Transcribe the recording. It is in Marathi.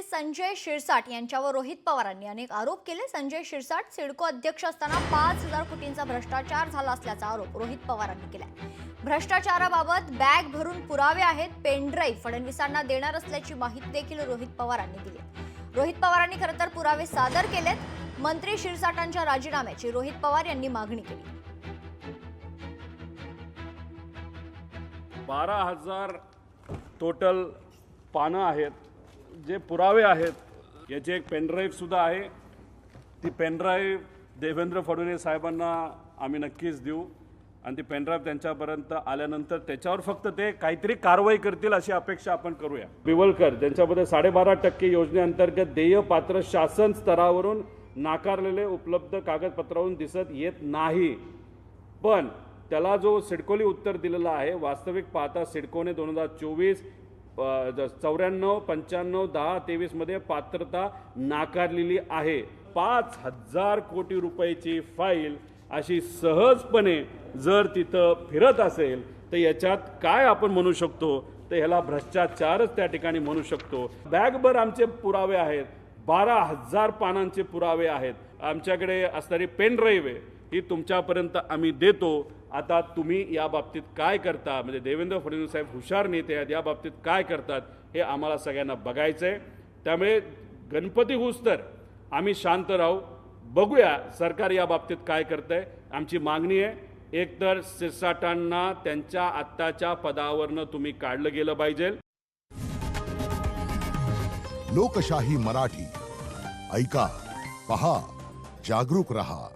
मंत्री संजय शिरसाट यांच्यावर रोहित पवारांनी अनेक आरोप केले। संजय शिरसाट सिडको अध्यक्ष असताना 5,000 कोटींचा भ्रष्टाचार झाला असल्याचा आरोप रोहित पवारांनी केलाय। भ्रष्टाचाराबाबत बॅग भरून पुरावे आहेत, पेनड्राईव्ह फडणवीसांना देणार असल्याची माहिती देखील रोहित पवारांनी दिली। रोहित पवारांनी खरं तर पुरावे सादर केलेत। मंत्री शिरसाटांच्या राजीनाम्याची रोहित पवार यांनी मागणी केली। 12,000 टोटल पानं आहेत, जे पुरावे आहेत। याची एक पेनड्राईव्ह सुद्धा आहे। ती पेनड्राईव्ह देवेंद्र फडणवीस साहेबांना आम्ही नक्कीच देऊ आणि ती पेनड्राईव्ह त्यांच्यापर्यंत आल्यानंतर त्याच्यावर फक्त ते काहीतरी कारवाई करतील अशी अपेक्षा आपण करूया। बिवलकर ज्यांच्याबद्दल 12.5% योजनेअंतर्गत देय पात्र शासन स्तरावरून नाकारलेले उपलब्ध कागदपत्रावरून दिसत येत नाही, पण त्याला जो सिडकोली उत्तर दिलेला आहे, वास्तविक पाहता सिडकोने 2024 94 95 10 23 मध्ये पात्रता नाकारलेली आहे। 5,000 कोटी रुपयाची फाईल अशी सहजपणे जर तिथं फिरत असेल तर याच्यात काय आपण म्हणू शकतो, तर ह्याला भ्रष्टाचारच त्या ठिकाणी म्हणू शकतो। बॅगभर आमचे पुरावे आहेत, 12,000 पानांचे पुरावे आहेत। आमच्याकडे असणारी पेनड्राईव्ह आहे, ही तुमच्यापर्यंत आम्ही देतो। आता तुम्ही या बाबतीत काय करता, म्हणजे देवेंद्र फडणवीस साहेब हुशार नेते आहेत, या बाबतीत काय करतात हे आम्हाला सगळ्यांना बघायचंय। त्यामुळे गणपती होऊस तर आम्ही शांत राहू, बघूया सरकार या बाबतीत काय करतंय। आमची मागणी आहे, एकतर शिरसाटांना त्यांच्या आत्ताच्या पदावरनं तुम्ही काढलं गेलं पाहिजे। लोकशाही मराठी ऐका, पहा, जागरूक रहा।